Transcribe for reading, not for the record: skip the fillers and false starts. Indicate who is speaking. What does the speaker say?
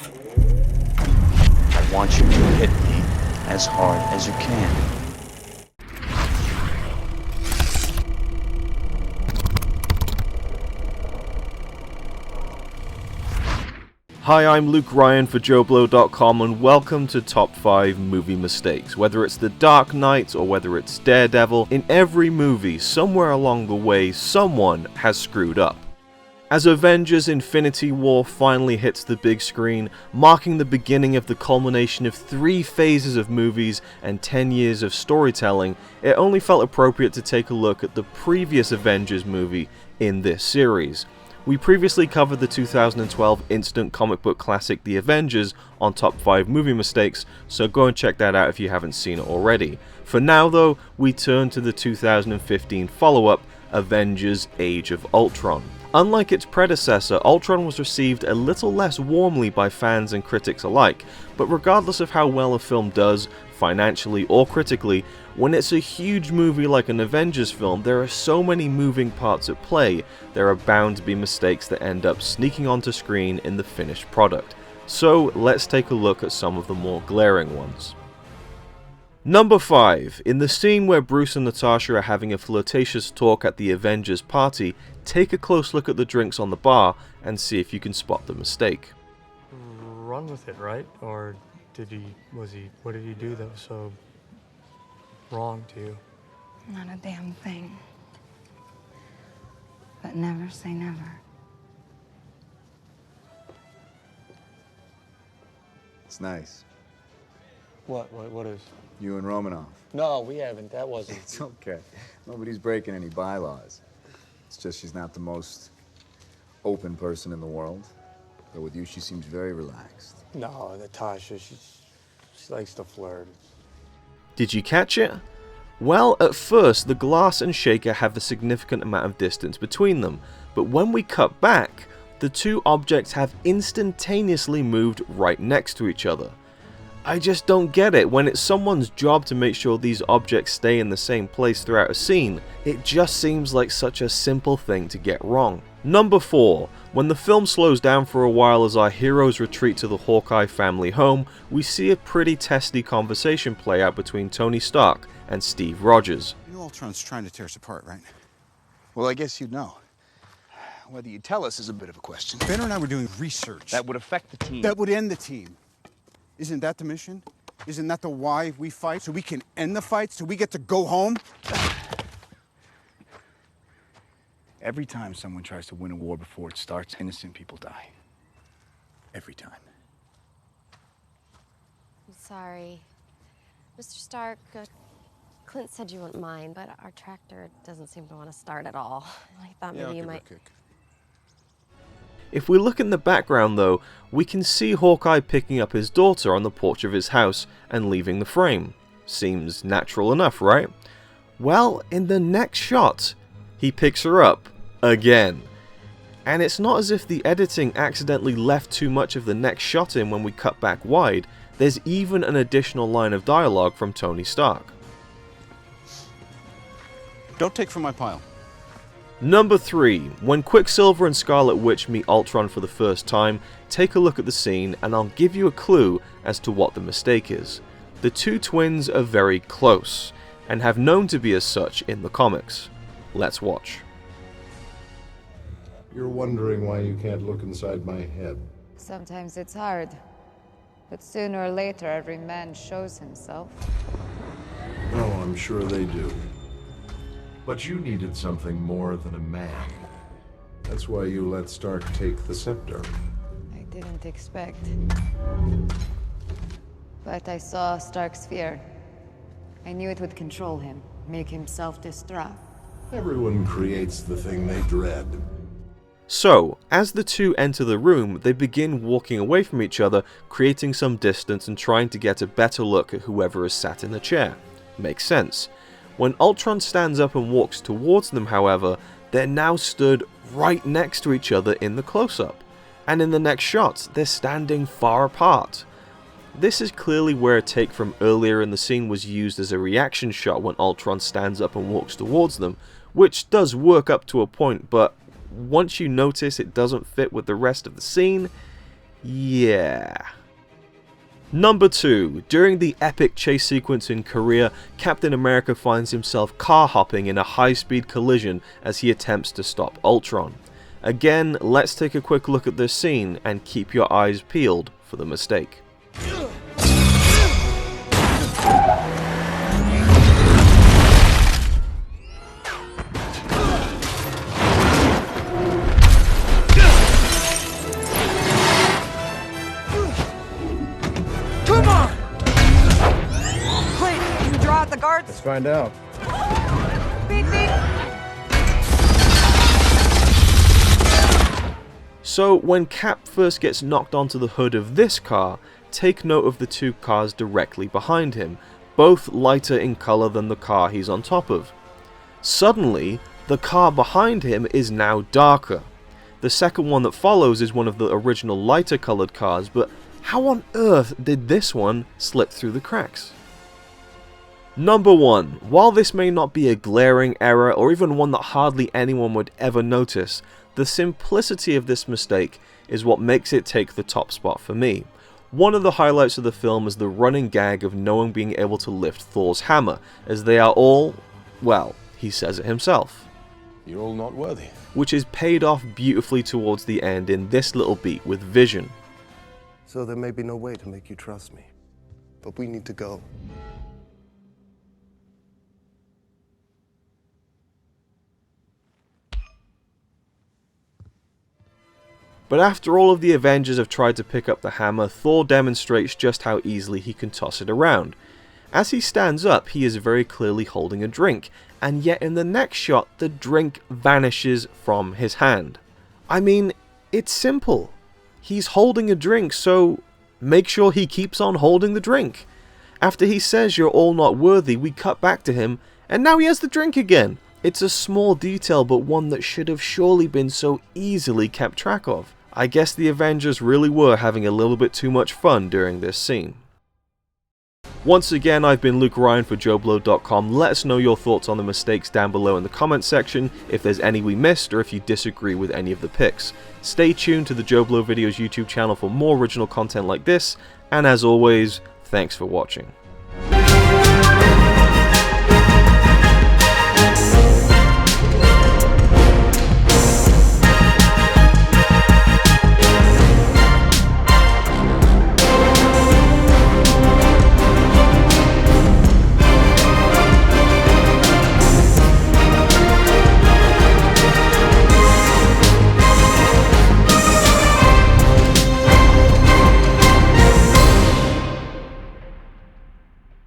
Speaker 1: I want you to hit me as hard as you can.
Speaker 2: Hi, I'm Luke Ryan for JoBlo.com and welcome to Top 5 Movie Mistakes. Whether it's The Dark Knight or whether it's Daredevil, in every movie, somewhere along the way, someone has screwed up. As Avengers Infinity War finally hits the big screen, marking the beginning of the culmination of 3 phases of movies and 10 years of storytelling, it only felt appropriate to take a look at the previous Avengers movie in this series. We previously covered the 2012 instant comic book classic The Avengers on Top 5 Movie Mistakes, so go and check that out if you haven't seen it already. For now though, we turn to the 2015 follow-up, Avengers Age of Ultron. Unlike its predecessor, Ultron was received a little less warmly by fans and critics alike, but regardless of how well a film does, financially or critically, when it's a huge movie like an Avengers film, there are so many moving parts at play, there are bound to be mistakes that end up sneaking onto screen in the finished product. So let's take a look at some of the more glaring ones. Number 5. In the scene where Bruce and Natasha are having a flirtatious talk at the Avengers party, take a close look at the drinks on the bar and see if you can spot the mistake.
Speaker 3: Run with it, right? Or what did he do that was so wrong to you?
Speaker 4: Not a damn thing. But never say never.
Speaker 5: It's nice.
Speaker 3: What is?
Speaker 5: You and Romanoff.
Speaker 3: No, we haven't. That wasn't.
Speaker 5: It's okay. Nobody's breaking any bylaws. It's just she's not the most open person in the world. But with you, she seems very relaxed.
Speaker 3: No, Natasha, she likes to flirt.
Speaker 2: Did you catch it? Well, at first, the glass and shaker have a significant amount of distance between them, but when we cut back, the two objects have instantaneously moved right next to each other. I just don't get it. When it's someone's job to make sure these objects stay in the same place throughout a scene, it just seems like such a simple thing to get wrong. Number 4. When the film slows down for a while as our heroes retreat to the Hawkeye family home, we see a pretty testy conversation play out between Tony Stark and Steve Rogers.
Speaker 6: You know Ultron's trying to tear us apart, right? Well, I guess you'd know. Whether you tell us is a bit of a question. Banner and I were doing research.
Speaker 1: That would affect the team.
Speaker 6: That would end the team. Isn't that the mission? Isn't that the why we fight? So we can end the fight? So we get to go home? Every time someone tries to win a war before it starts, innocent people die. Every time.
Speaker 7: I'm sorry. Mr. Stark, Clint said you wouldn't mind, but our tractor doesn't seem to want to start at all. I thought maybe you might...
Speaker 2: If we look in the background though, we can see Hawkeye picking up his daughter on the porch of his house and leaving the frame. Seems natural enough, right? Well, in the next shot, he picks her up again. And it's not as if the editing accidentally left too much of the next shot in when we cut back wide. There's even an additional line of dialogue from Tony Stark.
Speaker 6: Don't take from my pile.
Speaker 2: Number 3. When Quicksilver and Scarlet Witch meet Ultron for the first time, take a look at the scene and I'll give you a clue as to what the mistake is. The two twins are very close, and have known to be as such in the comics. Let's watch.
Speaker 8: You're wondering why you can't look inside my head.
Speaker 4: Sometimes it's hard. But sooner or later, every man shows himself.
Speaker 8: Oh, I'm sure they do. But you needed something more than a man. That's why you let Stark take the scepter.
Speaker 4: I didn't expect. But I saw Stark's fear. I knew it would control him, make him self-destruct.
Speaker 8: Everyone creates the thing they dread.
Speaker 2: So, as the two enter the room, they begin walking away from each other, creating some distance and trying to get a better look at whoever is sat in the chair. Makes sense. When Ultron stands up and walks towards them, however, they're now stood right next to each other in the close-up. And in the next shot, they're standing far apart. This is clearly where a take from earlier in the scene was used as a reaction shot when Ultron stands up and walks towards them, which does work up to a point, but once you notice it doesn't fit with the rest of the scene, Yeah. Number 2. During the epic chase sequence in Korea, Captain America finds himself car hopping in a high-speed collision as he attempts to stop Ultron. Again, let's take a quick look at this scene and keep your eyes peeled for the mistake.
Speaker 9: Let's find out.
Speaker 4: Beep, beep.
Speaker 2: So when Cap first gets knocked onto the hood of this car, take note of the two cars directly behind him, both lighter in colour than the car he's on top of. Suddenly, the car behind him is now darker. The second one that follows is one of the original lighter coloured cars, but how on earth did this one slip through the cracks? Number 1. While this may not be a glaring error or even one that hardly anyone would ever notice, the simplicity of this mistake is what makes it take the top spot for me. One of the highlights of the film is the running gag of no one being able to lift Thor's hammer, as they are all, well, he says it himself.
Speaker 10: You're all not worthy.
Speaker 2: Which is paid off beautifully towards the end in this little beat with Vision.
Speaker 11: So there may be no way to make you trust me, but we need to go.
Speaker 2: But after all of the Avengers have tried to pick up the hammer, Thor demonstrates just how easily he can toss it around. As he stands up, he is very clearly holding a drink, and yet in the next shot, the drink vanishes from his hand. I mean, it's simple. He's holding a drink, so make sure he keeps on holding the drink. After he says you're all not worthy, we cut back to him, and now he has the drink again. It's a small detail, but one that should have surely been so easily kept track of. I guess the Avengers really were having a little bit too much fun during this scene. Once again, I've been Luke Ryan for JoBlo.com. Let us know your thoughts on the mistakes down below in the comments section, if there's any we missed or if you disagree with any of the picks. Stay tuned to the JoBlo Videos YouTube channel for more original content like this, and as always, thanks for watching.